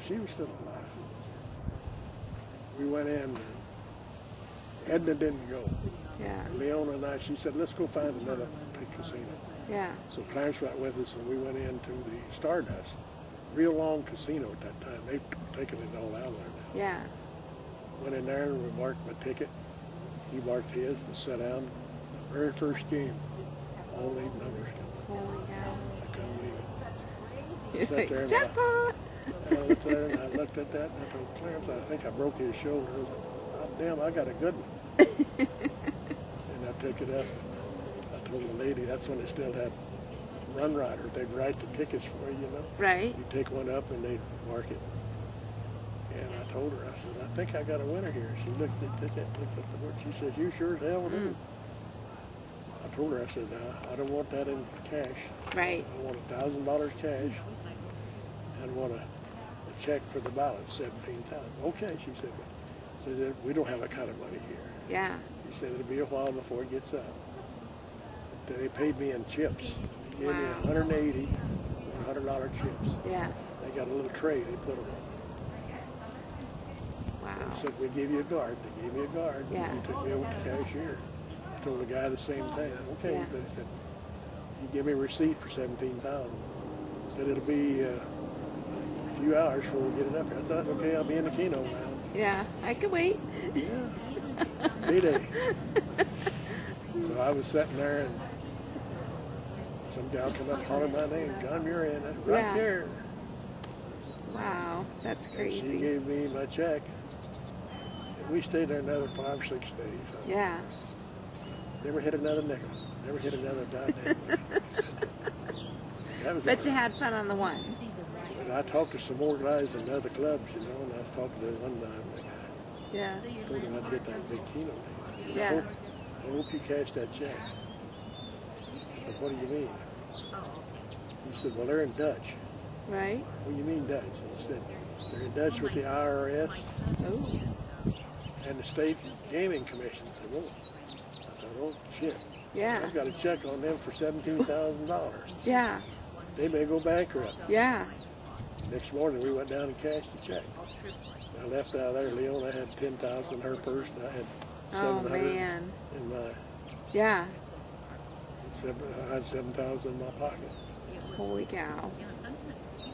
she was still alive. We went in. Edna didn't go. Yeah. Leona and I, she said, let's go find another big casino. Yeah. So Clarence went with us, and we went into the Stardust. Real long casino at that time. They've taken it all out of there now. Yeah. Went in there and we marked my ticket. He marked his and sat down. The very first game, all 8 numbers. Holy cow. I couldn't believe it. You're Sat there like, and jackpot! I looked there and I looked at that and I told Clarence, I think I broke his shoulder. I was like, oh, damn, I got a good one. And I took it up. I told the lady, that's when they still had run riders. They'd write the tickets for you, you know. Right. You take one up and they'd mark it. And I told her, I said, I think I got a winner here. She looked at the ticket, looked at the book. She said, you sure as hell do. I told her, I said, I don't want that in cash. Right. I want $1,000 cash. And want a check for the ballot, $17,000. Okay, she said, we don't have that kind of money here. Yeah. She said, it'll be a while before it gets up. They paid me in chips. They gave me 180 $100 chips. Yeah. They got a little tray they put them on. Wow. And said, we give you a guard. They gave me a guard. Yeah. He took me over to the cashier. I told the guy the same thing. Okay, Yeah. but he said, you give me a receipt for $17,000. Said it'll be a few hours before we get it up here. I thought, okay, I'll be in the Keno now. Yeah, I could wait. Yeah. Payday. So I was sitting there and some gal come up calling my name, John Muirhead, right Yeah. there. Wow, that's And crazy. she gave me my check. And we stayed there another 5 or 6 days. Yeah. Never hit another nickel. Never hit another dime. Bet you had fun on the one. But I talked to some more guys in other clubs, you know, and I was talking to one guy. Yeah. I told him I'd get that big Keno thing. I said, Yeah. I hope you cash that check. I said, what do you mean? He said, well, they're in Dutch. Right. What do you mean Dutch? He said, they're in Dutch with the IRS Oh. and the state gaming commission. I said, whoa. I thought, oh, shit. Yeah. I've got a check on them for $17,000. Yeah. They may go bankrupt. Yeah. Next morning, we went down and cashed the check. I left out there, Leona had $10,000 in her purse, and I had Oh, $700 man. in my. Yeah. I had $7,000 in my pocket. Holy cow.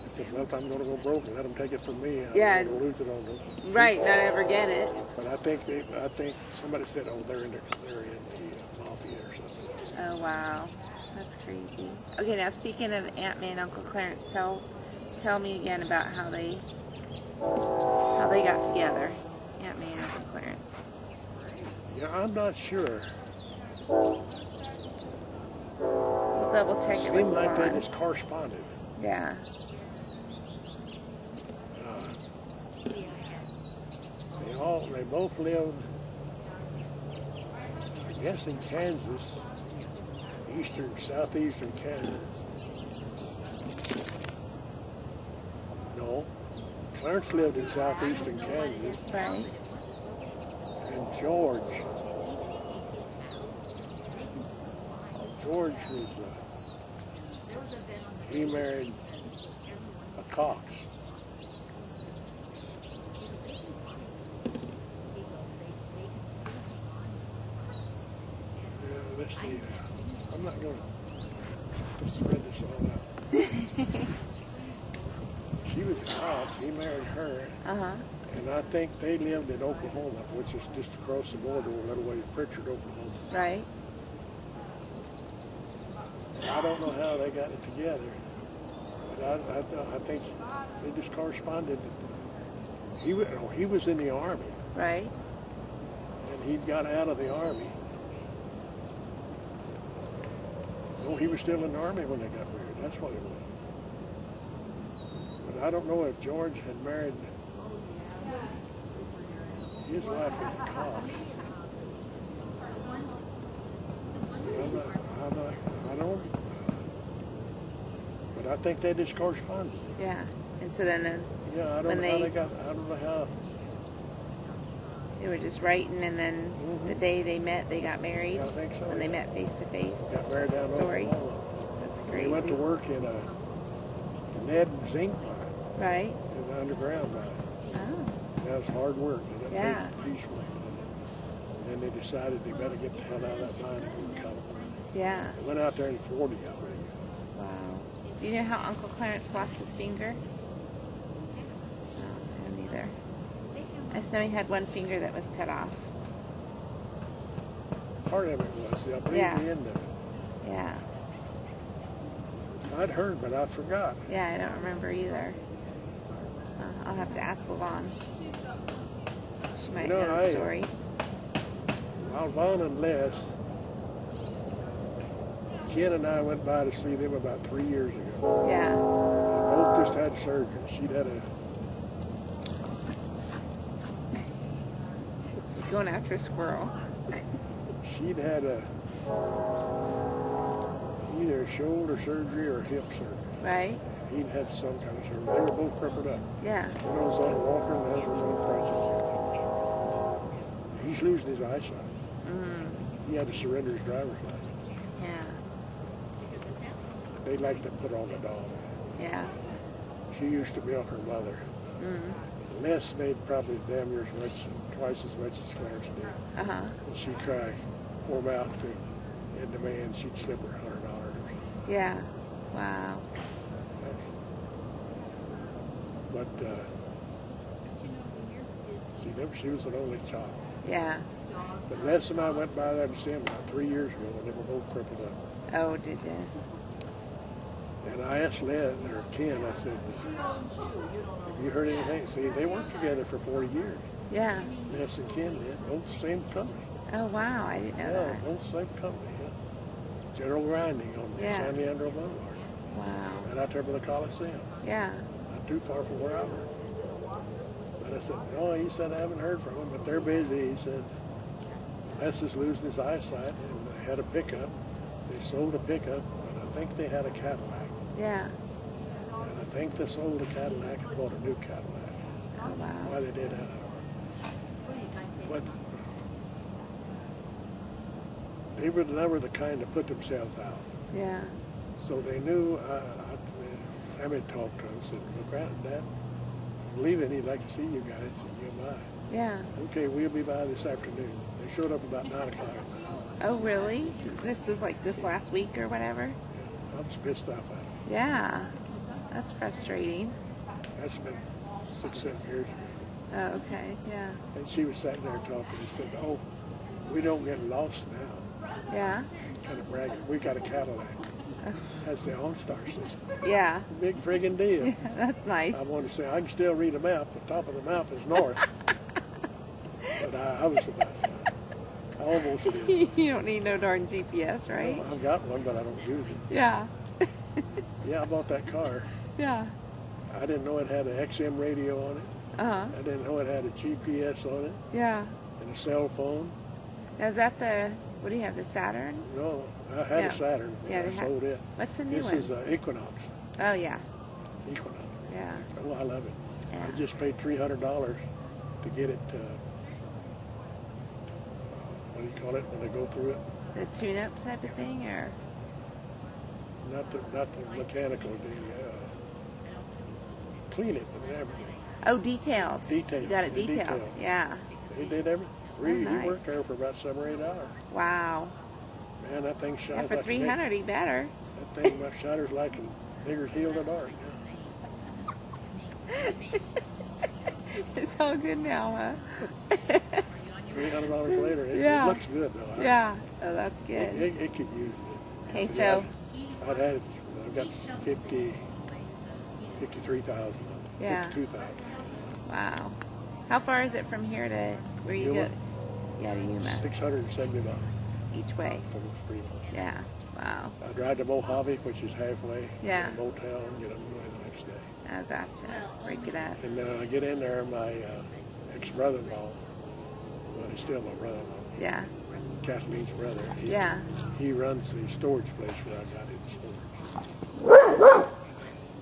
I said, well, if I'm going to go broke and let them take it from me, I'm Yeah. going to lose it on them. Right, not ever get it. But I think somebody said, oh, they're in the mafia or something. Oh, wow. That's crazy. Okay, now speaking of Aunt May and Uncle Clarence, tell me again about how they got together. Aunt May and Uncle Clarence. Yeah, I'm not sure. We'll double check it with Seemed like they Lauren. just corresponded. Yeah. They both lived, I guess, in Kansas, southeastern Kansas. No, Clarence lived in southeastern Kansas, Right. and George was, he married a Cox. Let's see. I'm not going to spread this all out. She was a Cox. He married her. Uh-huh. And I think they lived in Oklahoma, which is just across the border, a little way to Pritchard, Oklahoma. Right. I don't know how they got it together, but I think they just corresponded. He was in the Army, Right. and he got out of the Army. No, he was still in the Army when they got married. That's what it was. But I don't know if George had married. His wife was a Cox. I don't. But I think they just corresponded. Yeah. And so then Yeah, I don't know how they got. I don't know how. they were just writing, and then the day they met, they got married. I think so. When they met face to face. Got married That's down the story. Oklahoma. That's He crazy. went to work in a lead and zinc mine. Right. in the underground mine. Oh. That was hard work. They got Yeah. paid piecemeal. And then they decided they better get the hell out of that mine in California. Yeah. They went out there in 40, I believe. Wow. Do you know how Uncle Clarence lost his finger? No, I don't either. I just know he had one finger that was cut off. Part of it was, I believe Yeah. the end of it. Yeah. I'd heard, but I forgot. Yeah, I don't remember either. I'll have to ask Levon. She might know the story. While Vaughn and Les, Ken and I went by to see them about 3 years ago. Yeah. They both just had surgery. She'd had She's going after a squirrel. either a shoulder surgery or a hip surgery. Right? He'd had some kind of surgery. They were both crippled up. Yeah. One was on a walker and the other was on crutches. He's losing his eyesight. He had to surrender his driver's license. Yeah. They like to put on the dog. Yeah. She used to milk her mother. Les made probably damn near as much, twice as much as Clarence did. Uh-huh. And she'd cry, pour mouth to in demand, she'd slip her $100. Yeah. Wow. But see, she was an only child. Yeah. But Les and I went by there to see him about 3 years ago, and they were both crippled up. Oh, did you? And I asked Les, or Ken, I said, have you heard anything? See, they worked together for 40 years. Yeah. Les and Ken did, both the same company. Oh, wow. I didn't know Yeah, that. both the same company. Yeah. General Grinding on San Leandro Boulevard. Wow. Right out there by the Coliseum. Yeah. Not too far from where I work. But I said, no, he said, I haven't heard from him, but they're busy. He said, Les is losing his eyesight, and they had a pickup. They sold a pickup, and I think they had a Cadillac. Yeah. And I think they sold a Cadillac and bought a new Cadillac. Oh, wow. Why they did that, I don't know. But they were never the kind to put themselves out. Yeah. So they knew, Sammy talked to him, said, look, Dad, leaving, he'd like to see you guys, and you and I. Yeah. Okay, we'll be by this afternoon. They showed up about 9 o'clock. Oh, really? Is this like this last week or whatever? Yeah, I was pissed off at him. Yeah. That's frustrating. That's been 6, 7 years ago. Oh, okay. Yeah. And she was sitting there talking. He said, oh, we don't get lost now. Yeah. Kind of bragging. We got a Cadillac. That's the OnStar system. Yeah. Big friggin' deal. Yeah, that's nice. I wanted to say, I can still read a map. The top of the map is north. But I was about to. I almost did. You don't need no darn GPS, right? Well, I've got one, but I don't use it. Yeah. Yeah, I bought that car. Yeah. I didn't know it had an XM radio on it. Uh-huh. I didn't know it had a GPS on it Yeah. and a cell phone. Now, is that the, what do you have, the Saturn? No, I had No. a Saturn. Yeah, I they have- sold it. What's the new This one? is Equinox. Oh, yeah. Equinox. Yeah. Oh, I love it. Yeah. I just paid $300 to get it. What do you call it when they go through it? The tune-up type of thing, or? Not the mechanical, clean it and everything. Oh, detailed. Detailed. You got it The detailed. detail. Yeah. He did everything. Oh, He nice. worked there for about 7 or 8 hours. Wow. Man, that thing shines And for like $300, he better. That thing shutters like a nigger's heel in the dark. It's all good now, huh? $300 later, it Yeah. looks good though. Yeah. Oh, that's good. It could use it. Okay, Yeah, so, I've got 53,000. Yeah. 52,000. wow. How far is it from here to where you Yuma. go? Yeah, to Yuma. $670 Each way. from Fremont. Yeah. Wow. I drive to Mojave, which is halfway. Yeah. To a motel and get on the way the next day. Oh, gotcha. Break it up. And then I get in there, my ex-brother-in-law, well, he's still my brother-in-law, Yeah. Kathleen's brother. Yeah. He runs the storage place where I got into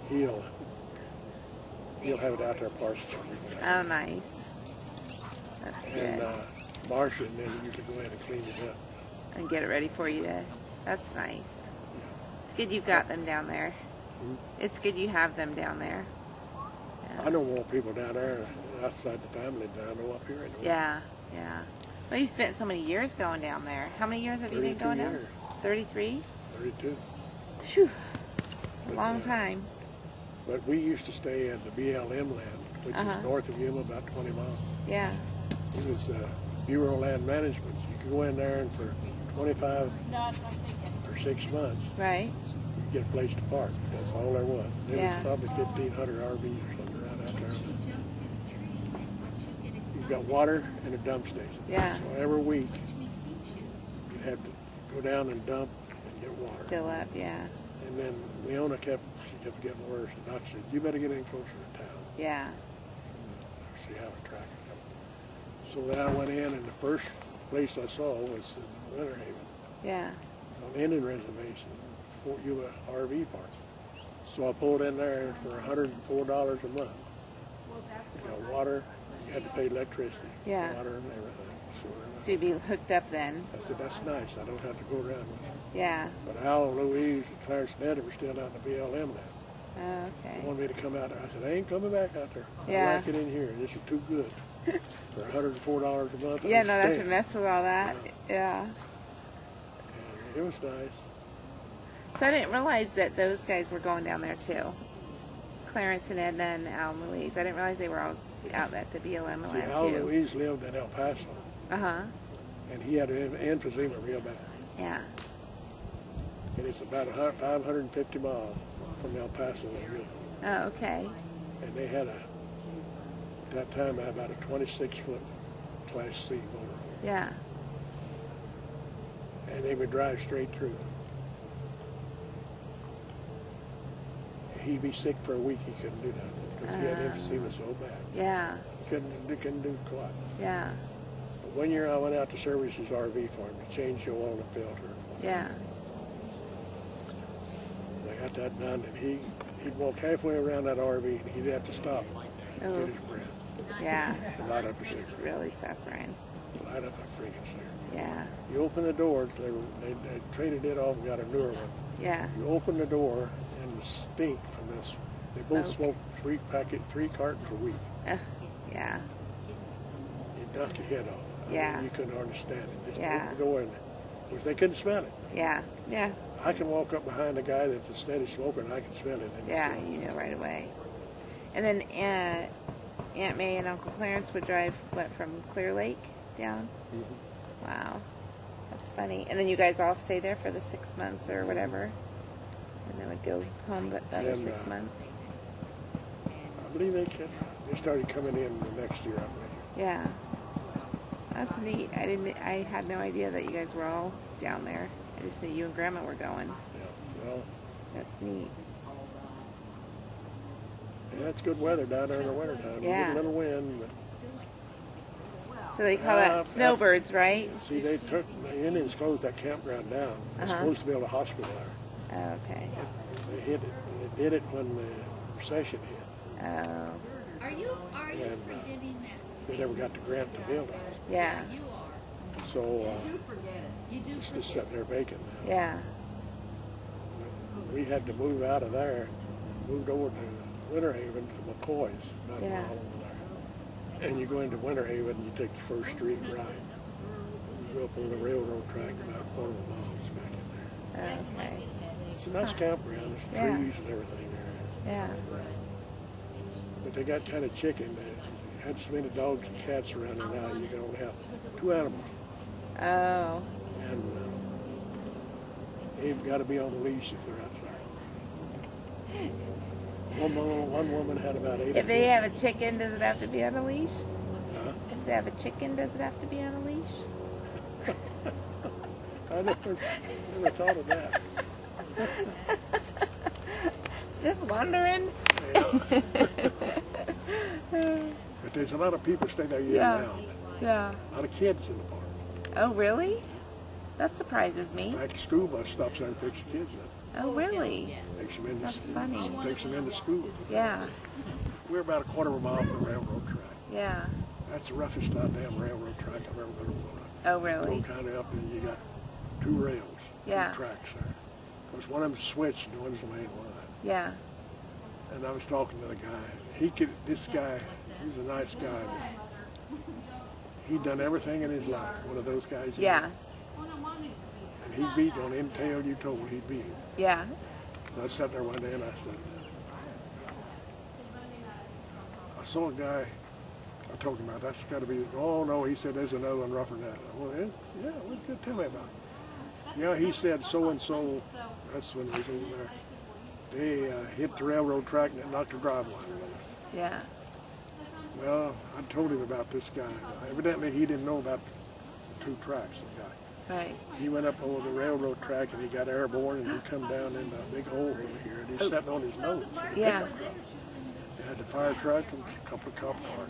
storage. He'll have it out there parcel. Oh, nice. That's good. And Marsha, and then you can go ahead and clean it up. And get it ready for you to, that's nice. It's good you've got them down there. Mhm. It's good you have them down there. Yeah. I know more people down there outside the family than I know up here anyway. Yeah, yeah. Well, you spent so many years going down there. How many years have you been going down? 33? 32. Phew. It's a long time. But we used to stay at the BLM land, which is north of Yuma, about 20 miles. Yeah. It was Bureau of Land Management. You could go in there and for 25 or 6 months, Right. you get a place to park. That's all there was. There Yeah. was probably 1,500 RVs or something right out there. You've got water and a dump station. Yeah. So every week, you'd have to go down and dump and get water. Fill up, yeah. And then Leona kept getting worse. The doctor said, you better get in closer to town. Yeah. See how the traffic comes. So then I went in, and the first place I saw was in Winter Haven, Yeah. on the Indian Reservation, Fort Yuma RV Park. So I pulled in there for $104 a month. You got water, you had to pay electricity, Yeah. water and everything. So you'd be hooked up then. I said, that's nice. I don't have to go around much. Yeah. But Al, Louise, and Clarence and Eddie were still out in the BLM land. Oh, okay. They wanted me to come out there. I said, I ain't coming back out there. Yeah. I like it in here. This is too good. For $104 a month. Yeah, no, that's a mess with all that. Yeah. And it was nice. So I didn't realize that those guys were going down there too. Clarence and Edna and Al and Louise. I didn't realize they were all out at the BLM See, land Al too. Louise lived in El Paso, Uh-huh. and he had an emphysema real bad. Yeah. And it's about 550 miles from El Paso to Yuma. Oh, okay. And they had at that time, about a 26-foot Class C motor. Yeah. And they would drive straight through. He'd be sick for a week, he couldn't do that, because he had emphysema so bad. Yeah. He couldn't do squat. Yeah. But one year I went out to service his RV for him, to change the oil and filter. Yeah. I got that done, and he'd walk halfway around that RV, and he'd have to stop and Oh. get his breath. Yeah. And light up a It's cigarette. really suffering. Light up a freaking cigarette. Yeah. You open the door, they traded it off and got a newer one. Yeah. You open the door, and the stink from this, they both Smoke. smoke 3 cartons a week. Yeah. You'd knock your head off. I Yeah. mean, you couldn't understand it. Just Yeah. open the door, and because they couldn't smell it. Yeah. Yeah. I can walk up behind a guy that's a steady smoker, and I can smell it. And Yeah, you know right away. And then Aunt May and Uncle Clarence would drive, what, from Clear Lake down? Mm-hmm. Wow. That's funny. And then you guys all stay there for the 6 months or whatever? And then would go home the other And, 6 months? I believe they started coming in the next year, I believe. Yeah. That's neat. I had no idea that you guys were all down there. I just knew you and Grandma were going. Yeah, well, That's neat. yeah, it's good weather down there in the wintertime. You Yeah. get a little wind, but So they call that snowbirds, right? see, the Indians closed that campground down. It's supposed to build a hospital there. Oh, okay. They hit it. They did it when the recession hit. Oh, Are you And forgetting that? they never got the grant to build it. yeah. You are. So You do it's just sitting there vacant now. Yeah. We had to move out of there, moved over to Winter Haven to McCoy's, about a Yeah. mile over there. And you go into Winter Haven, and you take the first street right. You go up on the railroad track about a quarter of a mile, it's back in there. Oh, okay. It's a nice campground. There's Yeah. trees and everything there. Yeah. But they got kind of chicken. They had so many dogs and cats around there now, you can only have 2 animals. Oh. And they've got to be on the leash if they're outside. One woman had about 8 If they of them. have a chicken, does it have to be on a leash? Huh? If they have a chicken, does it have to be on a leash? I never thought of that. Just wondering. But there's a lot of people stay there year Yeah. round. Yeah. A lot of kids in the park. Oh, really? That surprises me. In fact, the school bus stops there and picks the kids up. Oh, really? Takes them into That's funny. Takes them into school. Yeah. We're about a quarter of a mile from the railroad track. Yeah. That's the roughest goddamn railroad track I've ever been on. Oh, Go really? kind of up, and you got 2 rails, Yeah. 2 tracks there. Of course, one of them's switched, and one's the main one. Yeah. And I was talking to the guy. This guy, he's a nice guy. But he'd done everything in his life. One of those guys. Yeah. And he beat on any tail you told, he'd beat him. Yeah. So I sat there one day and I said, I saw a guy, I told him about, that's got to be, oh no, he said, there's another one rougher than that. Well, yeah, what good, tell me about it. Yeah, he said so-and-so, that's when he was over there, they hit the railroad track and it knocked the drive line loose. Yeah. Well, I told him about this guy. Evidently, he didn't know about the two tracks, the guy. Right. He went up over the railroad track and he got airborne and he come down in a big hole over here and he's sitting on his nose. Yeah. They had the fire truck and a couple of cop cars.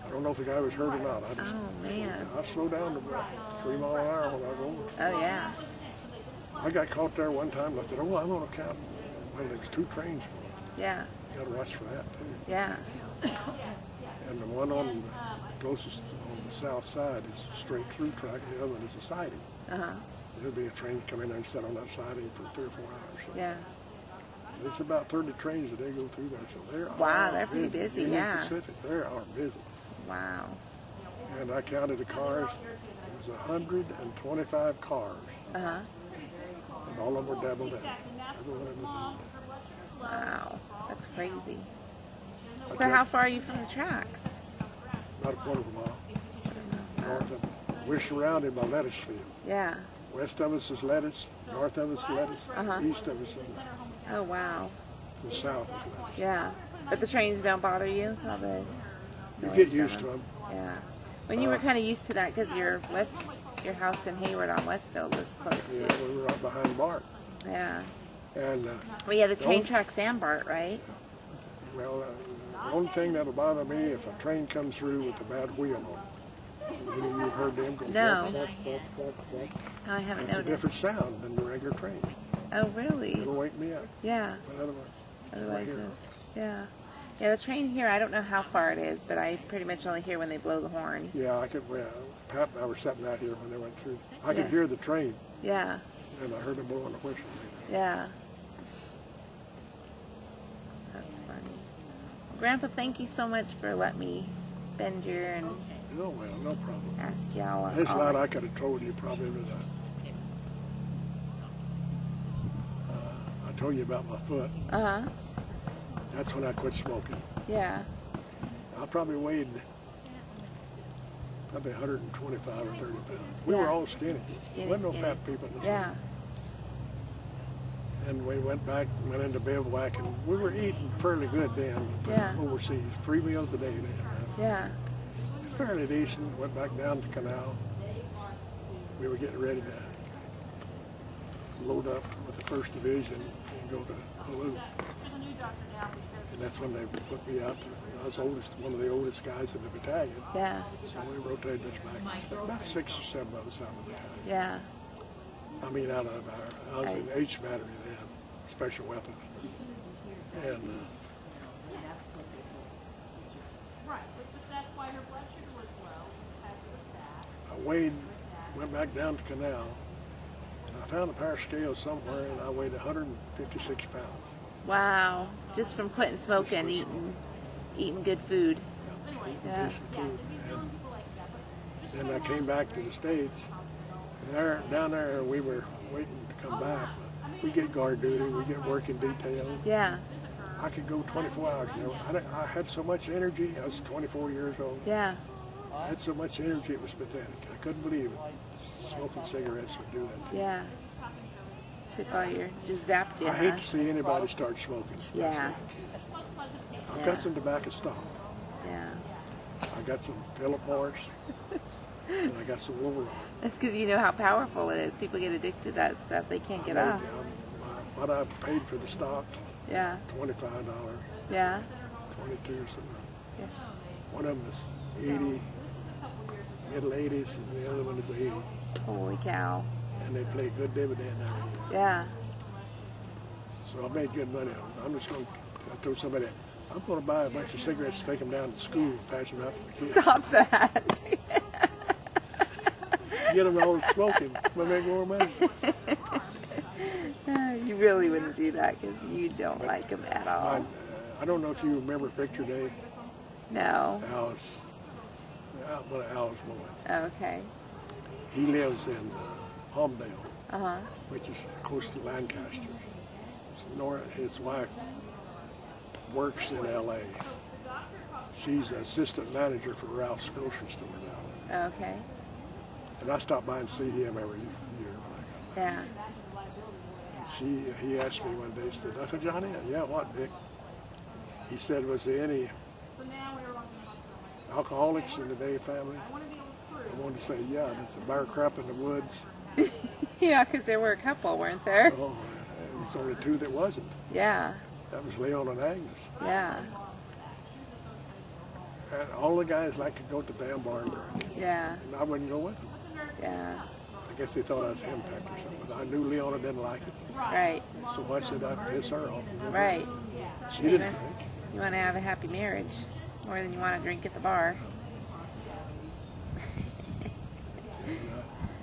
I don't know if the guy was hurt or not. Oh, man. I slowed down to about 3 miles an hour when I was over. Oh, yeah. I got caught there one time and I said, oh, I'm going to count. Well, there's 2 trains going. Yeah. You got to watch for that, too. Yeah. And the one on the closest on the south side is a straight through track, and the other one is a siding. Uh-huh. There'll be a train come in there and sit on that siding for 3 or 4 hours. So Yeah. there's about 30 trains a day go through there, so they're Wow, they're pretty busy, Union yeah. Pacific, they are busy. Wow. And I counted the cars. It was 125 cars, Uh-huh. and all of them were doubled up. Every one of them was doubled up. Wow. That's crazy. So how far are you from the tracks? About a quarter of a mile. North of, we're surrounded by lettuce field. Yeah. West of us is lettuce, north of us is lettuce, Uh-huh. east of us is lettuce, Oh, wow. and south is lettuce. Yeah. But the trains don't bother you? All the You noise get from used to them. Yeah. When you were kind of used to that because your house in Hayward on Westfield was close Yeah, to. we were right behind Bart. Yeah. And, Well, yeah, the train Those- tracks and BART, right? well, the only thing that'll bother me if a train comes through with a bad wheel on it. Any of you heard them go? No. Whoop, whoop, whoop, whoop. Oh, I haven't It's a noticed. different sound than the regular train. Oh, really? It'll wake me up. Yeah. But otherwise, Otherwise, hear it's, yeah. Yeah, the train here, I don't know how far it is, but I pretty much only hear when they blow the horn. yeah, I could. Well, Pat and I were sitting out here when they went through. I could Yeah. hear the train, Yeah. and I heard them blowing the whistle. Yeah. That's funny. Grandpa, thank you so much for letting me bend your and Oh well, no problem. ask y'all. There's a lot I could have told you probably, but I told you about my foot. Uh-huh. That's when I quit smoking. Yeah. I probably weighed probably 125 or 30 pounds. We Yeah. were all skinny. Skinny, Wasn't no skinny. fat people in this Yeah. room. And we went back, went into bivouac, and we were eating fairly good then. Yeah. Overseas, 3 meals a day then. Yeah. Fairly decent. Went back down to Canal. We were getting ready to load up with the 1st Division and go to Peru. And that's when they put me out. I was one of the oldest guys in the battalion. Yeah. So we rotated us back. About 6 or 7 of us out of the battalion. Yeah. I mean, out of I was in H battery then, special weapons. And I went back down to Canal. And I found a pair of scales somewhere, and I weighed 156 pounds. Wow. Just from quitting smoking, eating good food. Yeah. Decent food. And then I came back to the States. And down there, we were waiting to come back. We get guard duty, we get work in detail. Yeah. I could go 24 hours. You know, I had so much energy. I was 24 years old. Yeah. I had so much energy, it was pathetic. I couldn't believe it. Smoking cigarettes would do that to you. Yeah. Took all your, just zapped you, I hate huh? to see anybody start smoking. especially Yeah. a kid. I've Yeah. got some tobacco stock. Yeah. I got some Philip Morris, and I got some Wolverine. That's because you know how powerful it is. People get addicted to that stuff. They can't get off. What I paid for the stock, Yeah. $25, Yeah. 22 or something. Yeah. One of them is 80, middle 80s, and the other one is 80. Holy cow. And they pay good dividend every year. Yeah. So I made good money on it. I'm just going to, I told somebody, I'm going to buy a bunch of cigarettes, take them down to school, and pass them out to the kids. Stop that. Get them all smoking, we'll make more money. You really wouldn't do that because you don't like him at all. I don't know if you remember Picture Day. No. Alice, one of Alice's boys. Okay. He lives in Palmdale, Uh-huh. which is close to Lancaster. His wife works in L.A. She's an assistant manager for Ralph's grocery store now. Okay. And I stop by and see him every year when I come back. Yeah. He asked me one day, he said, Dr. Johnny, yeah, what, Vic? He said, was there any alcoholics in the Day family? I wanted to say, yeah, there's a bear crap in the woods. Yeah, because there were a couple, weren't there? Oh, there's only two that wasn't. Yeah. That was Leon and Agnes. Yeah. And all the guys like to go to the damn barn burn. Yeah. And I wouldn't go with them. Yeah. I guess they thought I was henpecked or something. But I knew Leona didn't like it. Right. So why should I piss her off? Right. She didn't think. You want to have a happy marriage more than you want to drink at the bar.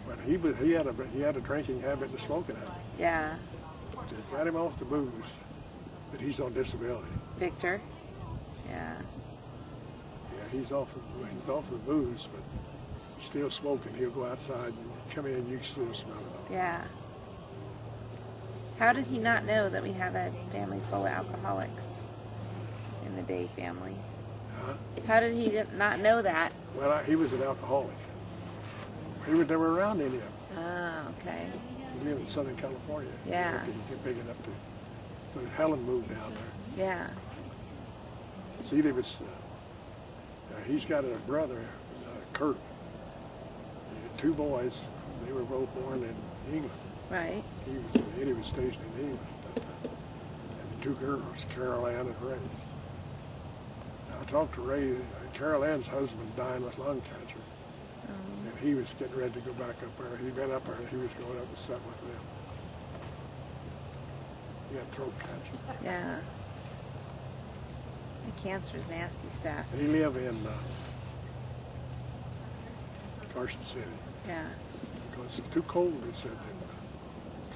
But he had a drinking habit and a smoking habit. Yeah. They got him off the booze, but he's on disability. Victor. Yeah. Yeah, he's off the booze, but he's still smoking. He'll go outside and come in, you can still smell it. Yeah. How did he not know that we have a family full of alcoholics in the Day family? Huh? How did he not know that? Well, he was an alcoholic. He was never around any of them. Oh, okay. He lived in Southern California. Yeah. He got big enough to. So Helen moved down there. Yeah. See, they was. He's got a brother, Kurt. He had two boys. They were both born in England. Right. Eddie was stationed in England. And the two girls, Carol Ann and Ray. I talked to Ray. Carol Ann's husband died with lung cancer. And he was getting ready to go back up there. He'd been up there and he was going up to sit with them. He had throat cancer. Yeah. The cancer's nasty stuff. They live in Carson City. Yeah. Because it's too cold, they said,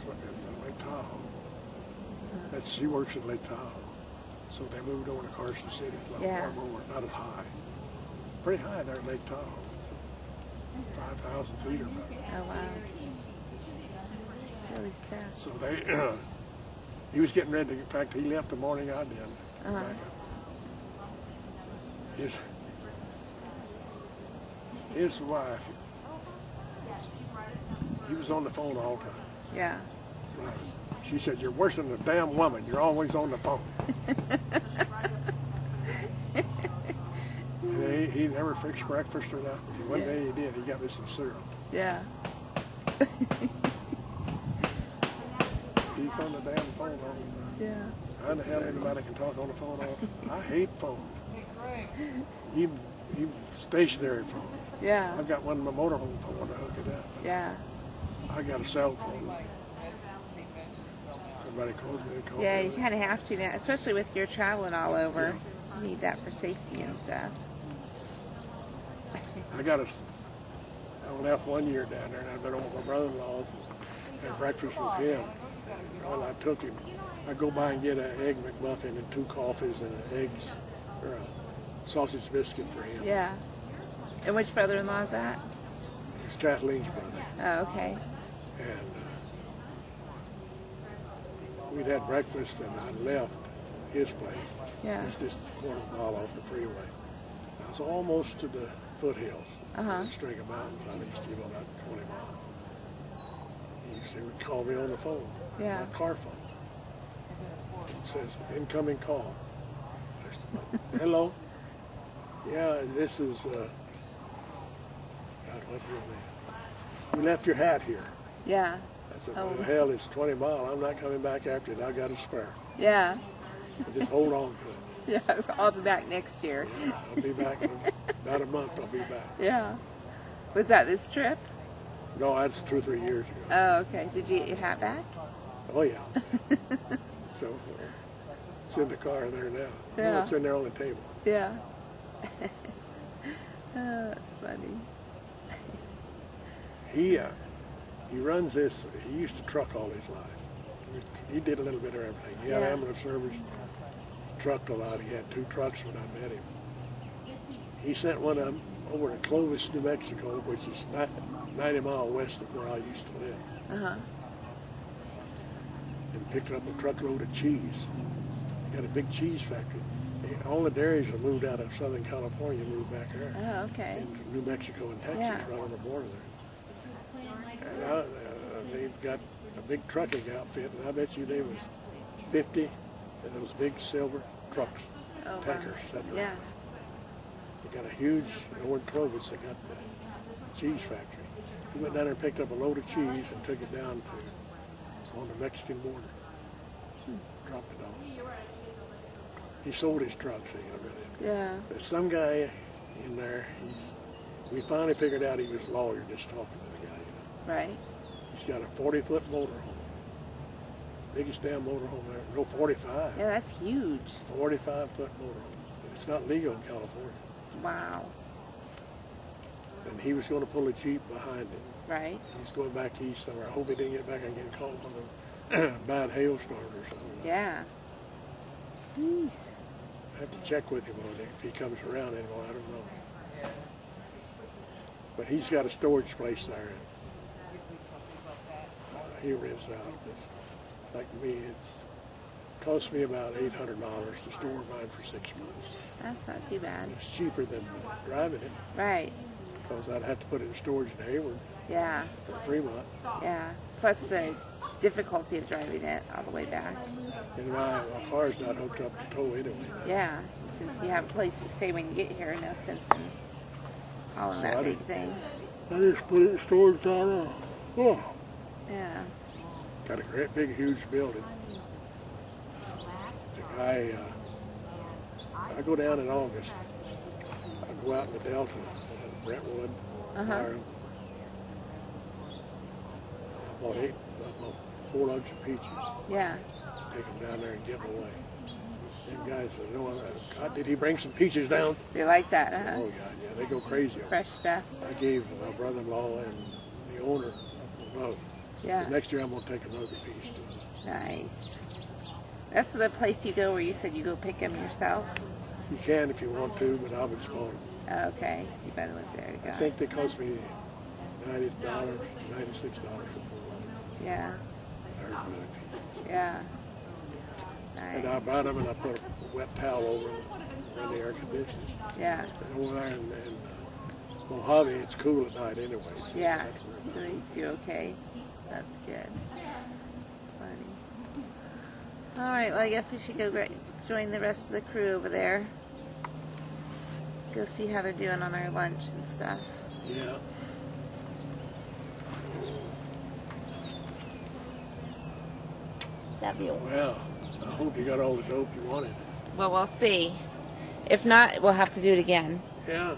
in Lake Tahoe. She works in Lake Tahoe. So they moved over to Carson City, a little Yeah. far more, not as high. Pretty high there in Lake Tahoe. It's 5,000 feet or better. Oh, wow. Chilly stuff. So they, he was getting ready to, in fact, he left the morning I did. Uh-huh. Back up. His wife, he was on the phone all the time. Yeah. Right. She said, "You're worse than a damn woman. You're always on the phone." And he never fixed breakfast or nothing. One day he did. He got me some syrup. Yeah. He's on the damn phone all the time. Yeah. How the hell anybody can talk on the phone all the time? I hate phones. Even stationary phones. Yeah. I've got one in my motorhome phone to hook it up. Yeah. I got a cell phone. Somebody calls me, they call Yeah, me. you kind of have to now, especially with your traveling all over. You need that for safety and stuff. I left one year down there and I've been over at my brother-in-law's and had breakfast with him. Well, I took him. I go by and get an egg McMuffin and 2 coffees and eggs or a sausage biscuit for him. Yeah. And which brother-in-law is that? It's Kathleen's brother. Oh, okay. And we'd had breakfast and I left his place. Yeah. It's just a quarter mile off the freeway. I was almost to the foothills. Uh-huh. A string of mountains out east of about 20 miles. He would call me on the phone. Yeah. My car phone. It says, incoming call. I said, hello? Yeah, this is, God, what's your name? You left your hat here. Yeah. I said, Oh. well, hell, it's 20 miles. I'm not coming back after it. I got a spare. Yeah. Just hold on to it. Yeah. I'll be back next year. Yeah, I'll be back in about a month. I'll be back. Yeah. Was that this trip? No, that's 2 or 3 years ago. Oh, okay. Did you get your hat back? Oh, yeah. So it's in the car there now. Yeah. No, it's in there on the table. Yeah. Oh, that's funny. He runs this. He used to truck all his life. He did a little bit of everything. He had ambulance service, trucked a lot. He had 2 trucks when I met him. He sent one of them over to Clovis, New Mexico, which is 90 miles west of where I used to live. Uh-huh. And picked up a truckload of cheese. Got a big cheese factory. All the dairies have moved out of Southern California, moved back there. Oh, okay. Into New Mexico and Texas, Yeah. right on the border there. And they've got a big trucking outfit, and I bet you there was 50 of those big silver trucks, tankers. Yeah. They got a huge, over in Clovis, they got the cheese factory. He went down there and picked up a load of cheese and took it down to on the Mexican border. Dropped it off. He sold his trucks, he got rid of it. Yeah. There's some guy in there, we finally figured out he was a lawyer just talking to the guy, you know. Right. He's got a 40-foot motorhome. Biggest damn motorhome there. No, 45. Yeah, that's huge. 45-foot motorhome. It's not legal in California. Wow. And he was going to pull a Jeep behind him. Right. He's going back east somewhere. I hope he didn't get back and get caught on a bad hailstorm or something. Yeah. Jeez. I have to check with him on it if he comes around anymore. I don't know. But he's got a storage place there. He rents out. It's like me, it's cost me about $800 to store mine for 6 months. That's not too bad. It's cheaper than driving it Right. because I'd have to put it in storage in Hayward Yeah. or Fremont. Yeah. Plus the difficulty of driving it all the way back. And my car's not hooked up to tow anyway. Yeah. Since you have a place to stay when you get here, no sense in hauling that big thing. I just put it in storage down there. Oh. Yeah. Got a great big huge building. The guy, I go down in August. I go out in the Delta, Brentwood, Byron. I bought 4 lugs of peaches. Yeah. Take them down there and give them away. Them guys said, "No, God, did he bring some peaches down?" They like that, huh? Oh God, yeah, they go crazy. Fresh stuff. I gave my brother-in-law and the owner a mug. Yeah. So next year I'm gonna take another piece to them. Nice. That's the place you go where you said you go pick them yourself? You can if you want to, but I would just bought them. Oh, okay. So you buy the ones there to go. I think they cost me $90, $96 for 4 lugs. Yeah. Very good. Yeah. And Nice. I brought them and I put a wet towel over them, run the air conditioning. Yeah. And over there in Mojave, it's cool at night anyway. So Yeah. that's So you do okay. That's good. Funny. All right. Well, I guess we should go join the rest of the crew over there. Go see how they're doing on our lunch and stuff. yeah. That'd be Well, I hope you got all the dope you wanted. Well, we'll see. If not, we'll have to do it again. Yeah.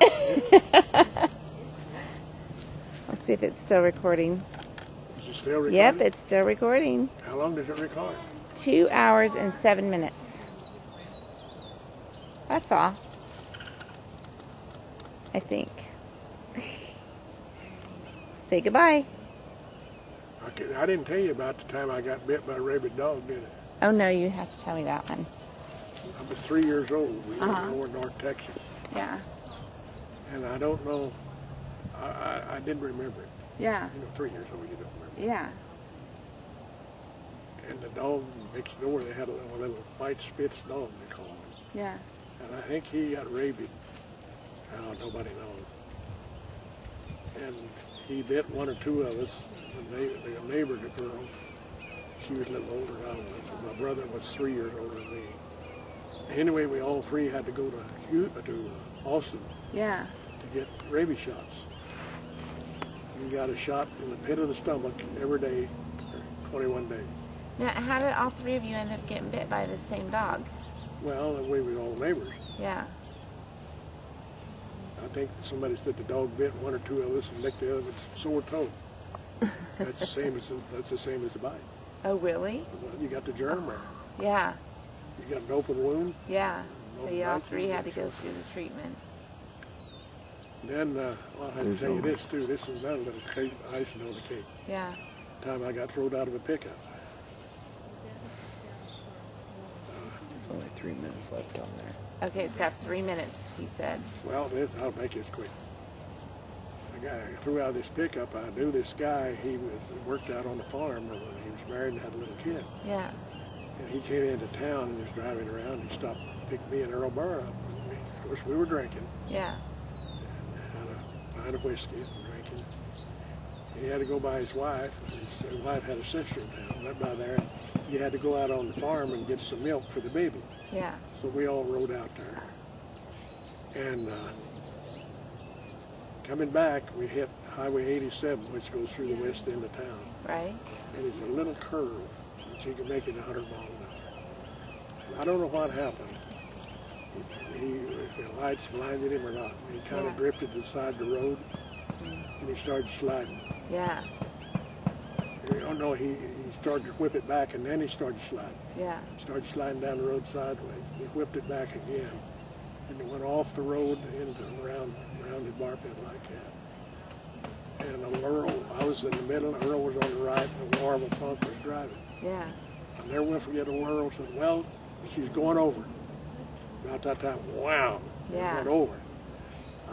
Let's see if it's still recording. Is it still recording? Yep, it's still recording. How long does it record? 2 hours and 7 minutes. That's all. I think. Say goodbye. I didn't tell you about the time I got bit by a rabid dog, did I? Oh, no, you have to tell me that one. I was 3 years old. We lived in North Texas. Yeah. And I don't know, I didn't remember it. Yeah. You know, 3 years old, you don't remember. Yeah. And the dog next door, they had a little white Spitz dog, they called him. Yeah. And I think he got rabid. How, nobody knows. And he bit 1 or 2 of us. The neighbor, the girl, she was a little older than I was. My brother was 3 years older than me. Anyway, we all 3 had to go to Austin Yeah. to get rabies shots. You got a shot in the pit of the stomach every day for 21 days. Now, how did all 3 of you end up getting bit by the same dog? Well, that way we were all neighbors. Yeah. I think somebody said the dog bit 1 or 2 of us and licked the other with a sore toe. That's the same as the bite. Oh, really? Well, you got the germ there. Yeah. You got an open wound. Yeah. So No y'all bites, 3 no had to go infections. through the treatment. Then, well, I had to tell you this too. This is another little icing on the cake. Yeah. The time I got thrown out of a pickup. Only 3 minutes left on there. Okay, it's got 3 minutes, he said. Well, I'll make this quick. The guy threw out this pickup. I knew this guy. He worked out on the farm when he was married and had a little kid. Yeah. And he came into town and was driving around. He stopped, picked me and Earl Burr up. And of course, we were drinking. Yeah. And had a pint of whiskey and drinking. He had to go by his wife. His wife had a sister in town. Went by there. And he had to go out on the farm and get some milk for the baby. Yeah. So we all rode out there. And coming back, we hit Highway 87, which goes through the west end of town. Right. And it's a little curve, but you can make it 100 miles an hour. I don't know what happened. If the lights blinded him or not. He kind of drifted to the side of the road, and he started sliding. Yeah. Oh no, he started to whip it back, and then he started sliding. Yeah. He started sliding down the road sideways. He whipped it back again, and it went off the road into rounded bar pit like that. And Earl, I was in the middle, Earl was on the right, and Laura Funk was driving. Yeah. I'll never will forget Earl said, well, she's going over. About that time, wow, Yeah. it went over.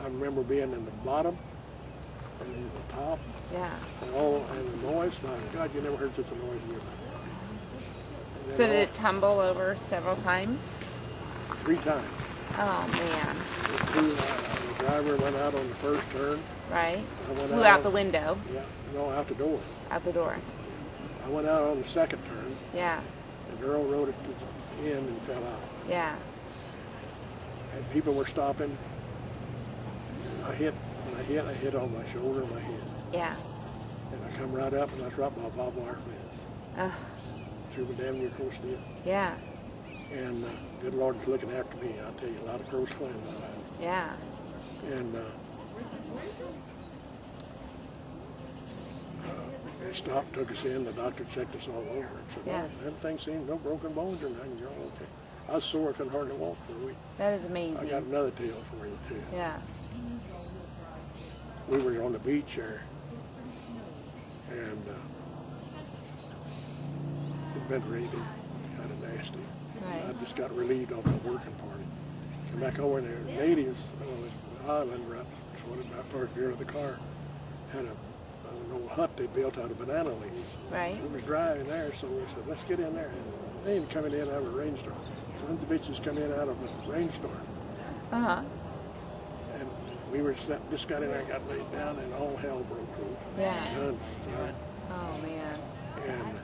I remember being in the bottom and in the top, Yeah. and the noise, my God, you never heard such a noise in your life. So did it tumble over several times? 3 times. Oh, man. The driver went out on the first turn. Right. I went Flew out the window. Yeah, no, out the door. Out the door. I went out on the second turn, Yeah. and Earl rode it to the end and fell out. Yeah. And people were stopping. I hit on my shoulder and my head. Yeah. And I come right up, and I dropped my barbed wire fence. Ugh. Threw me damn near close to it. Yeah. And good Lord was looking after me. I'll tell you, a lot of close claims on that. Yeah. And they stopped, took us in. The doctor checked us all over and said, Yeah. "Oh, everything seemed no broken bones or nothing. You're all okay." I was sore, I couldn't hardly walk for a week. That is I got amazing. another tale for you too. Yeah. We were on the beach there, and it'd been raining, kind of nasty. Right. I just got relieved off the working party. Come back over there, the natives on the island, right about first gear of the car, had an old hut they built out of banana leaves. Right. It was dry in there, so we said, let's get in there. And they ain't coming in out of a rainstorm. So the bitches come in out of a rainstorm. Uh-huh. And we were just got in there, got laid down, and all hell broke loose. Yeah. Guns flying. Oh, man. And